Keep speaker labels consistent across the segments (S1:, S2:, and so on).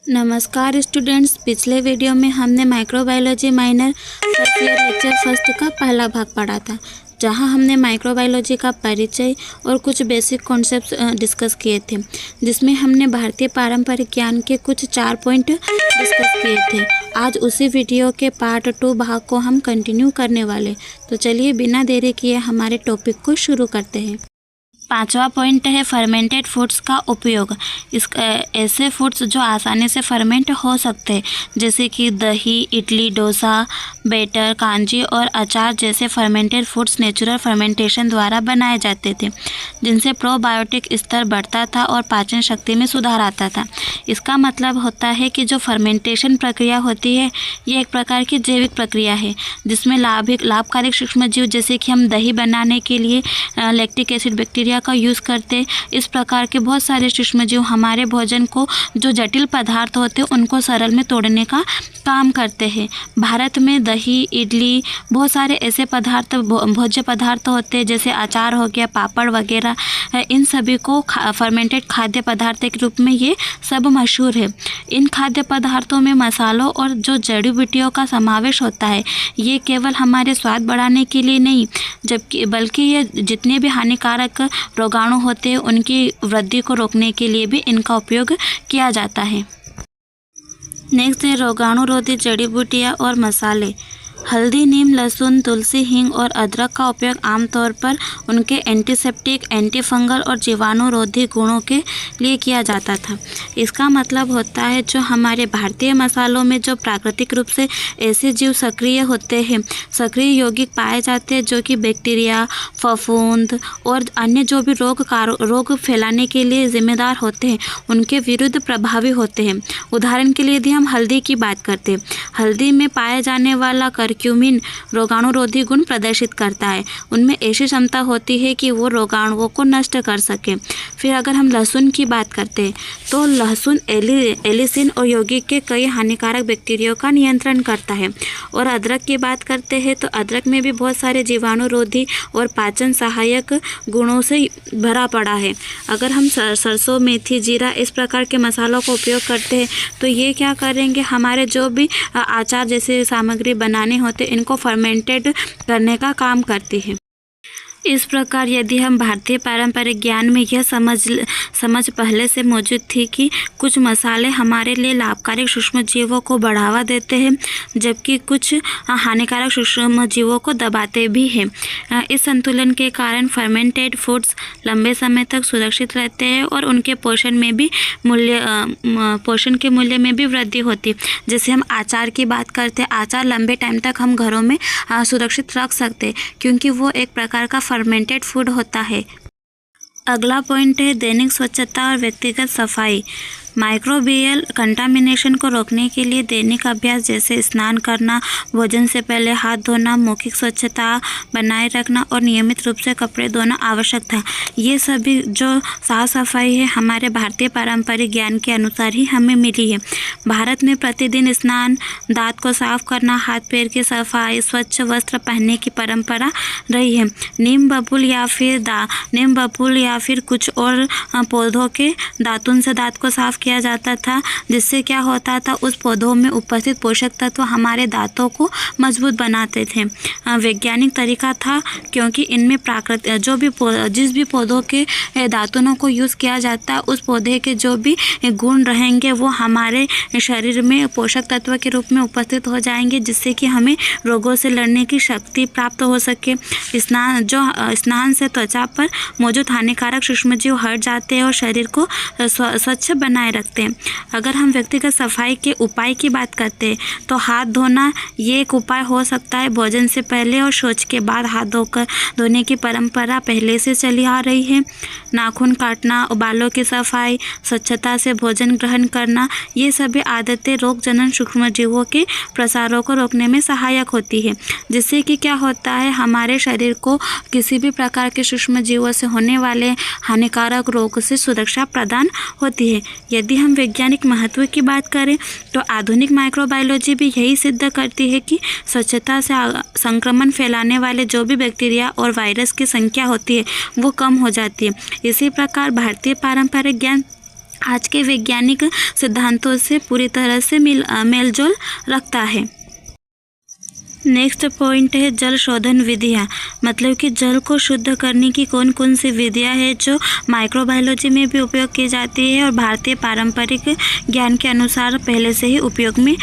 S1: नमस्कार स्टूडेंट्स, पिछले वीडियो में हमने microbiology minor first year lecture first का पहला भाग पढ़ा था, जहां हमने माइक्रोबायोलॉजी का परिचय और कुछ बेसिक कॉन्सेप्ट्स डिस्कस किए थे, जिसमें हमने भारतीय पारंपरिक ज्ञान के कुछ 4 पॉइंट डिस्कस किए थे। आज उसी वीडियो के पार्ट 2 भाग को हम कंटिन्यू करने वाले, तो चलिए बिना देरी किए हमारे टॉपिक को शुरू करते हैं। 5वां पॉइंट है फर्मेंटेड फूड्स का उपयोग। ऐसे फूड्स जो आसानी से फर्मेंट हो सकते हैं, जैसे कि दही, इडली, डोसा, बैटर, कांजी और अचार जैसे फर्मेंटेड फूड्स नेचुरल फर्मेंटेशन द्वारा बनाए जाते थे, जिनसे प्रोबायोटिक स्तर बढ़ता था और पाचन शक्ति में सुधार आता था। इसका मतलब होता है कि जो फर्मेंटेशन प्रक्रिया होती है, ये एक प्रकार की जैविक प्रक्रिया है, जिसमें लाभकारी सूक्ष्मजीव, जैसे कि हम दही बनाने के लिए लैक्टिक एसिड बैक्टीरिया का यूज़ करते। इस प्रकार के बहुत सारे सूक्ष्मजीव हमारे भोजन को, जो जटिल पदार्थ होते हैं, उनको सरल में तोड़ने का काम करते हैं। भारत में दही, इडली, बहुत सारे ऐसे पदार्थ, भोज्य पदार्थ होते हैं, जैसे अचार हो गया, पापड़ वगैरह, इन सभी को फर्मेंटेड खाद्य पदार्थ के रूप में ये सब मशहूर है। इन खाद्य पदार्थों में मसालों और जो जड़ी बूटियों का समावेश होता है, ये केवल हमारे स्वाद बढ़ाने के लिए नहीं, बल्कि ये जितने भी हानिकारक रोगाणु होते हैं, उनकी वृद्धि को रोकने के लिए भी इनका उपयोग किया जाता है। नेक्स्ट है रोगाणुरोधी जड़ी बूटियाँ और मसाले। हल्दी, नीम, लहसुन, तुलसी, हींग और अदरक का उपयोग आमतौर पर उनके एंटीसेप्टिक, एंटीफंगल और जीवाणुरोधी गुणों के लिए किया जाता था। इसका मतलब होता है, जो हमारे भारतीय मसालों में जो प्राकृतिक रूप से ऐसे जीव सक्रिय होते हैं, सक्रिय यौगिक पाए जाते हैं, जो कि बैक्टीरिया, फफूंद और अन्य जो भी रोग फैलाने के लिए जिम्मेदार होते हैं, उनके विरुद्ध प्रभावी होते हैं। उदाहरण के लिए यदि हम हल्दी की बात करते हैं, हल्दी में पाए जाने वाला करक्यूमिन रोगाणुरोधी गुण प्रदर्शित करता है। उनमें ऐसी क्षमता होती है कि वो रोगाणुओं को नष्ट कर सके। फिर अगर हम लहसुन की बात करते हैं, तो लहसुन एलिसिन और यौगिक के कई हानिकारक बैक्टीरिया का नियंत्रण करता है। और अदरक की बात करते हैं, तो अदरक में भी बहुत सारे जीवाणुरोधी और पाचन सहायक गुणों से भरा पड़ा है। अगर हम सरसों, मेथी, जीरा इस प्रकार के मसालों का उपयोग करते हैं, तो ये क्या करेंगे, हमारे जो भी अचार जैसे सामग्री बनाने होते, इनको फर्मेंटेड करने का काम करती है। इस प्रकार यदि हम भारतीय पारंपरिक ज्ञान में यह समझ पहले से मौजूद थी कि कुछ मसाले हमारे लिए लाभकारी सूक्ष्मजीवों को बढ़ावा देते हैं, जबकि कुछ हानिकारक सूक्ष्मजीवों को दबाते भी हैं। इस संतुलन के कारण फर्मेंटेड फूड्स लंबे समय तक सुरक्षित रहते हैं और उनके पोषण के मूल्य में भी वृद्धि होती है। जैसे हम अचार की बात करते हैं, अचार लंबे टाइम तक हम घरों में सुरक्षित रख सकते हैं, क्योंकि वो एक प्रकार का फर्मेंटेड फूड होता है। अगला पॉइंट है दैनिक स्वच्छता और व्यक्तिगत सफाई। माइक्रोबियल कंटामिनेशन को रोकने के लिए दैनिक अभ्यास जैसे स्नान करना, भोजन से पहले हाथ धोना, मौखिक स्वच्छता बनाए रखना और नियमित रूप से कपड़े धोना आवश्यक था। ये सभी जो साफ सफाई है, हमारे भारतीय पारंपरिक ज्ञान के अनुसार ही हमें मिली है। भारत में प्रतिदिन स्नान, दांत को साफ करना, हाथ पैर की सफाई, स्वच्छ वस्त्र पहनने की परंपरा रही है। नीम बबूल या फिर कुछ और पौधों के दातुन से दांत को साफ किया जाता था, जिससे क्या होता था, उस पौधों में उपस्थित पोषक तत्व हमारे दांतों को मजबूत बनाते थे। वैज्ञानिक तरीका था, क्योंकि इनमें जिस भी पौधों के दातुनों को यूज़ किया जाता है, उस पौधे के जो भी गुण रहेंगे, वो हमारे शरीर में पोषक तत्व के रूप में उपस्थित हो जाएंगे, जिससे कि हमें रोगों से लड़ने की शक्ति प्राप्त हो सके। स्नान से त्वचा पर मौजूद हानिकारक सूक्ष्मजीव हट जाते हैं और शरीर को स्वच्छ बनाए रखते हैं। अगर हम व्यक्तिगत सफाई के उपाय की बात करते हैं, तो हाथ धोना ये एक उपाय हो सकता है। भोजन से पहले और शौच के बाद हाथ धोने की परंपरा पहले से चली आ रही है। नाखून काटना, बालों की सफाई, स्वच्छता से भोजन ग्रहण करना, ये सभी आदतें रोगजनक सूक्ष्मजीवों के प्रसारों को रोकने में सहायक होती है, जिससे कि क्या होता है, हमारे शरीर को किसी भी प्रकार के सूक्ष्मजीवों से होने वाले हानिकारक रोग से सुरक्षा प्रदान होती है। यदि हम वैज्ञानिक महत्व की बात करें, तो आधुनिक माइक्रोबायोलॉजी भी यही सिद्ध करती है कि स्वच्छता से संक्रमण फैलाने वाले जो भी बैक्टीरिया और वायरस की संख्या होती है, वो कम हो जाती है। इसी प्रकार भारतीय पारंपरिक ज्ञान आज के वैज्ञानिक सिद्धांतों से पूरी तरह से मेलजोल रखता है। नेक्स्ट पॉइंट है जल शोधन विधियाँ, मतलब कि जल को शुद्ध करने की कौन कौन सी विधियाँ हैं जो माइक्रोबायोलॉजी में भी उपयोग की जाती है और भारतीय पारंपरिक ज्ञान के अनुसार पहले से ही उपयोग में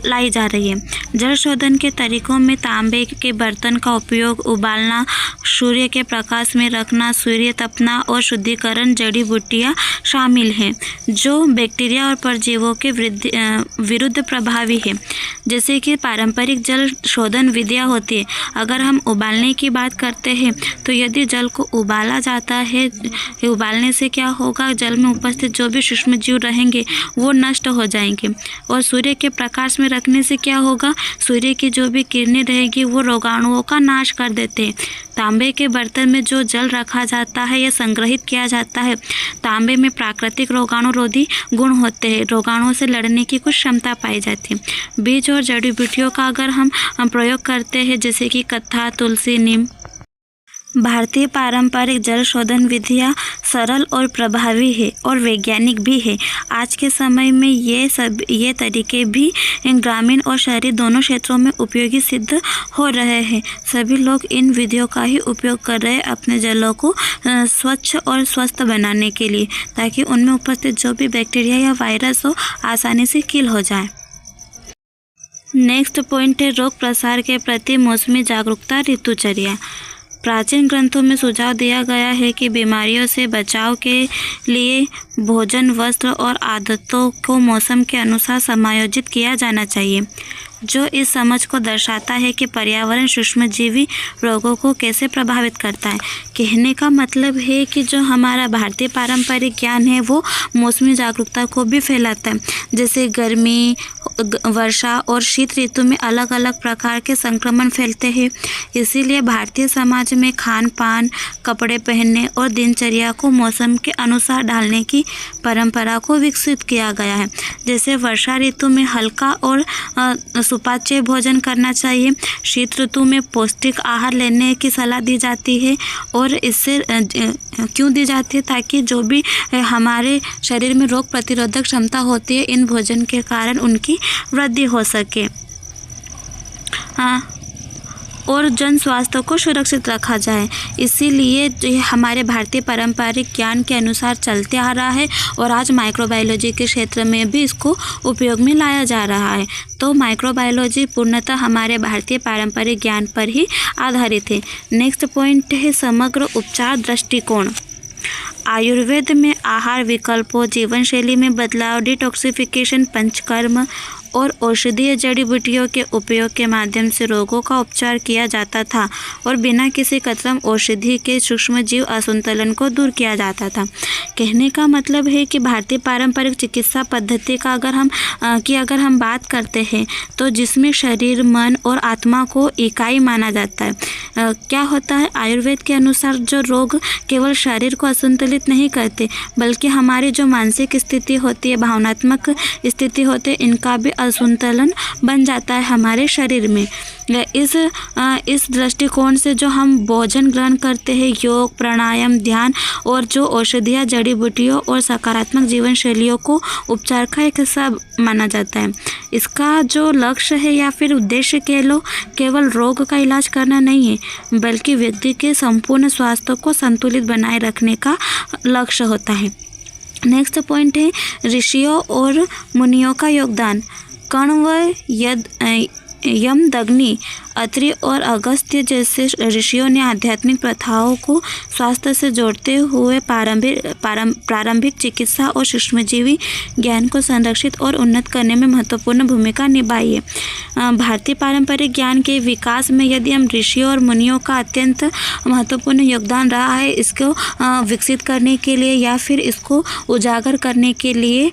S1: लाई जा रही है। जल शोधन के तरीकों में तांबे के बर्तन का उपयोग, उबालना, सूर्य के प्रकाश में रखना, सूर्य तपना और शुद्धिकरण जड़ी बूटियाँ शामिल हैं जो बैक्टीरिया और परजीवों के विरुद्ध प्रभावी है। जैसे कि पारंपरिक जल शोधन विधियाँ होती है। अगर हम उबालने की बात करते हैं तो यदि जल को उबाला जाता है, उबालने से क्या होगा, जल में उपस्थित जो भी सूक्ष्म जीव रहेंगे वो नष्ट हो जाएंगे। और सूर्य के प्रकाश में रखने से क्या होगा, सूर्य की जो भी किरणें रहेगी वो रोगाणुओं का नाश कर देते हैं। तांबे के बर्तन में जो जल रखा जाता है या संग्रहित किया जाता है, तांबे में प्राकृतिक रोगाणुरोधी गुण होते हैं, रोगाणुओं से लड़ने की कुछ क्षमता पाई जाती है। बीज और जड़ी बूटियों का अगर हम प्रयोग करते हैं जैसे कि कत्था, तुलसी, नीम। भारतीय पारंपरिक जल शोधन विधियाँ सरल और प्रभावी है और वैज्ञानिक भी है। आज के समय में ये तरीके भी ग्रामीण और शहरी दोनों क्षेत्रों में उपयोगी सिद्ध हो रहे हैं। सभी लोग इन विधियों का ही उपयोग कर रहे हैं अपने जलों को स्वच्छ और स्वस्थ बनाने के लिए, ताकि उनमें उपस्थित जो भी बैक्टीरिया या वायरस हो आसानी से किल हो जाए। नेक्स्ट पॉइंट है रोग प्रसार के प्रति मौसमी जागरूकता, ऋतुचर्या। प्राचीन ग्रंथों में सुझाव दिया गया है कि बीमारियों से बचाव के लिए भोजन, वस्त्र और आदतों को मौसम के अनुसार समायोजित किया जाना चाहिए, जो इस समझ को दर्शाता है कि पर्यावरण सूक्ष्मजीवी रोगों को कैसे प्रभावित करता है। कहने का मतलब है कि जो हमारा भारतीय पारंपरिक ज्ञान है वो मौसमी जागरूकता को भी फैलाता है। जैसे गर्मी, वर्षा और शीत ऋतु में अलग अलग प्रकार के संक्रमण फैलते हैं, इसीलिए भारतीय समाज में खान पान, कपड़े पहनने और दिनचर्या को मौसम के अनुसार ढालने की परंपरा को विकसित किया गया है। जैसे वर्षा ऋतु में हल्का और सुपाच्य भोजन करना चाहिए, शीत ऋतु में पौष्टिक आहार लेने की सलाह दी जाती है। और इससे क्यों दी जाती है, ताकि जो भी हमारे शरीर में रोग प्रतिरोधक क्षमता होती है इन भोजन के कारण उनकी वृद्धि हो सके और जन स्वास्थ्य को सुरक्षित रखा जाए। इसीलिए हमारे भारतीय पारंपरिक ज्ञान के अनुसार चलते आ रहा है और आज माइक्रोबायोलॉजी के क्षेत्र में भी इसको उपयोग में लाया जा रहा है। तो माइक्रोबायोलॉजी पूर्णतः हमारे भारतीय पारंपरिक ज्ञान पर ही आधारित है। नेक्स्ट पॉइंट है समग्र उपचार दृष्टिकोण। आयुर्वेद में आहार विकल्पों, जीवन शैली में बदलाव, डिटॉक्सिफिकेशन, पंचकर्म और औषधीय जड़ी बूटियों के उपयोग के माध्यम से रोगों का उपचार किया जाता था और बिना किसी कृत्रिम औषधि के सूक्ष्म जीव असंतुलन को दूर किया जाता था। कहने का मतलब है कि भारतीय पारंपरिक चिकित्सा पद्धति का अगर हम बात करते हैं तो जिसमें शरीर, मन और आत्मा को इकाई माना जाता है। क्या होता है, आयुर्वेद के अनुसार जो रोग केवल शरीर को असंतुलित नहीं करते बल्कि हमारी जो मानसिक स्थिति होती है, भावनात्मक स्थिति होती है, इनका भी असंतुलन बन जाता है हमारे शरीर में। इस दृष्टिकोण से जो हम भोजन ग्रहण करते हैं, योग, प्राणायाम, ध्यान और जो औषधियाँ, जड़ी बूटियों और सकारात्मक जीवन शैलियों को उपचार का एक हिस्सा माना जाता है। इसका जो लक्ष्य है या फिर उद्देश्य कह लो, केवल रोग का इलाज करना नहीं है बल्कि व्यक्ति के संपूर्ण स्वास्थ्य को संतुलित बनाए रखने का लक्ष्य होता है। नेक्स्ट पॉइंट है ऋषियों और मुनियों का योगदान। कण्व, यमदग्नि, अत्रि और अगस्त्य जैसे ऋषियों ने आध्यात्मिक प्रथाओं को स्वास्थ्य से जोड़ते हुए प्रारंभिक चिकित्सा और सूक्ष्मजीवी ज्ञान को संरक्षित और उन्नत करने में महत्वपूर्ण भूमिका निभाई है। भारतीय पारंपरिक ज्ञान के विकास में यदि हम ऋषियों और मुनियों का अत्यंत महत्वपूर्ण योगदान रहा है, इसको विकसित करने के लिए या फिर इसको उजागर करने के लिए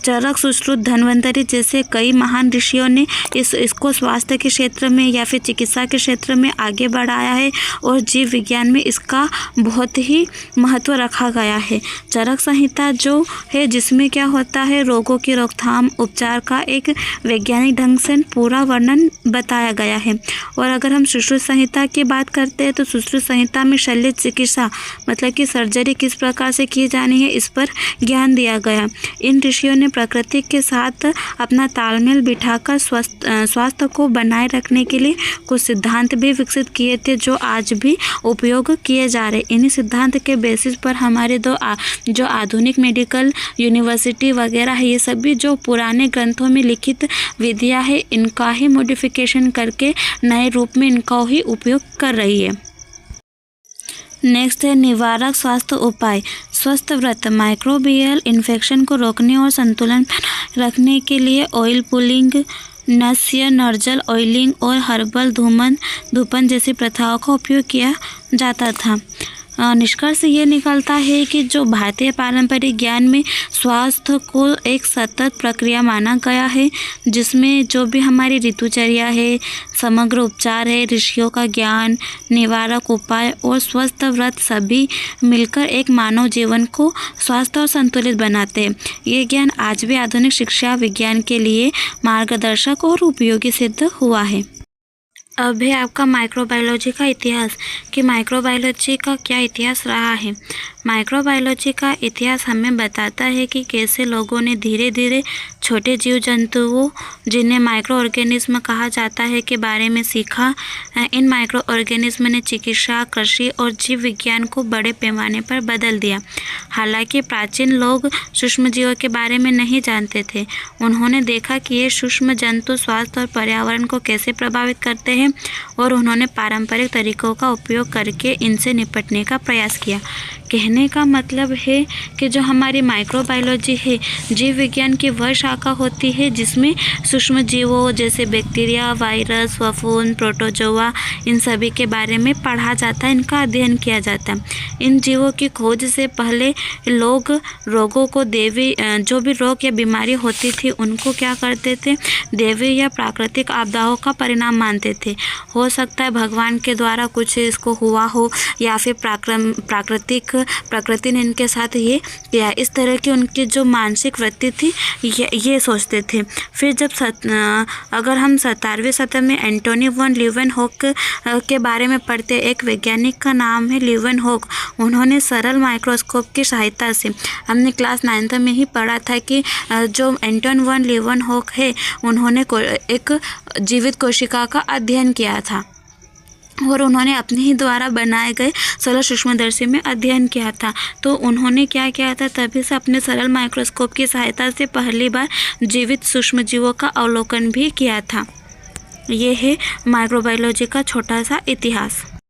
S1: चरक, सुश्रुत, धन्वंतरि जैसे कई महान ऋषियों ने इसको स्वास्थ्य के क्षेत्र में या फिर चिकित्सा के क्षेत्र में आगे बढ़ाया है और जीव विज्ञान में इसका बहुत ही महत्व रखा गया है। चरक संहिता जो है जिसमें क्या होता है, रोगों की रोकथाम, उपचार का एक वैज्ञानिक ढंग से पूरा वर्णन बताया गया है। और अगर हम सुश्रुत संहिता की बात करते हैं तो सुश्रुत संहिता में शल्य चिकित्सा मतलब कि सर्जरी किस प्रकार से की जानी है इस पर ज्ञान दिया गया। इन ऋषियों ने प्रकृति के साथ अपना तालमेल बिठाकर स्वास्थ्य को बनाए रखने के लिए कुछ सिद्धांत भी विकसित किए थे जो आज भी उपयोग किए जा रहे। इन्हीं सिद्धांत के बेसिस पर हमारे जो आधुनिक मेडिकल यूनिवर्सिटी वगैरह है, ये सभी जो पुराने ग्रंथों में लिखित विधियाँ है इनका ही मॉडिफिकेशन करके नए रूप में इनका ही उपयोग कर रही है। नेक्स्ट है निवारक स्वास्थ्य उपाय। स्वस्थ व्रत माइक्रोबियल इन्फेक्शन को रोकने और संतुलन रखने के लिए ऑयल पुलिंग, नस्य नर्जल ऑयलिंग और हर्बल धूपन जैसी प्रथाओं का उपयोग किया जाता था। निष्कर्ष ये निकलता है कि जो भारतीय पारंपरिक ज्ञान में स्वास्थ्य को एक सतत प्रक्रिया माना गया है, जिसमें जो भी हमारी ऋतुचर्या है, समग्र उपचार है, ऋषियों का ज्ञान, निवारक उपाय और स्वस्थ व्रत सभी मिलकर एक मानव जीवन को स्वस्थ और संतुलित बनाते हैं। ये ज्ञान आज भी आधुनिक शिक्षा विज्ञान के लिए मार्गदर्शक और उपयोगी सिद्ध हुआ है। अब है आपका माइक्रोबायोलॉजी का इतिहास कि माइक्रोबायोलॉजी का क्या इतिहास रहा है। माइक्रोबायोलॉजी का इतिहास हमें बताता है कि कैसे लोगों ने धीरे धीरे छोटे जीव जंतुओं जिन्हें माइक्रो ऑर्गेनिज्म कहा जाता है के बारे में सीखा। इन माइक्रो ऑर्गेनिज्म ने चिकित्सा, कृषि और जीव विज्ञान को बड़े पैमाने पर बदल दिया। हालांकि प्राचीन लोग सूक्ष्म जीवों के बारे में नहीं जानते थे। उन्होंने देखा कि ये सूक्ष्म जंतु स्वास्थ्य और पर्यावरण को कैसे प्रभावित करते हैं और उन्होंने पारंपरिक तरीकों का उपयोग करके इनसे निपटने का प्रयास किया। कहने का मतलब है कि जो हमारी माइक्रोबायोलॉजी है, जीव विज्ञान की वह शाखा होती है जिसमें सूक्ष्म जीवों जैसे बैक्टीरिया, वायरस, फफूंद, प्रोटोजोआ इन सभी के बारे में पढ़ा जाता है, इनका अध्ययन किया जाता है। इन जीवों की खोज से पहले लोग रोगों को जो भी रोग या बीमारी होती थी उनको क्या करते थे, दैवीय या प्राकृतिक आपदाओं का परिणाम मानते थे। हो सकता है भगवान के द्वारा कुछ इसको हुआ हो या फिर प्रकृति ने इनके साथ ये किया। इस तरह की उनकी जो मानसिक वृत्ति थी ये सोचते थे। फिर जब अगर हम 17वीं शताब्दी में एंटोनी वन लीeuwenhoek के बारे में पढ़ते, एक वैज्ञानिक का नाम है लीeuwenhoek। उन्होंने सरल माइक्रोस्कोप की सहायता से, हमने क्लास 9th में ही पढ़ा था कि जो एंटोनी वन लीeuwenhoek है उन्होंने एक जीवित कोशिका का अध्ययन किया था और उन्होंने अपने ही द्वारा बनाए गए सरल सूक्ष्मदर्शी में अध्ययन किया था। तो उन्होंने क्या किया था, तभी से अपने सरल माइक्रोस्कोप की सहायता से पहली बार जीवित सूक्ष्मजीवों का अवलोकन भी किया था। ये है माइक्रोबायोलॉजी का छोटा सा इतिहास।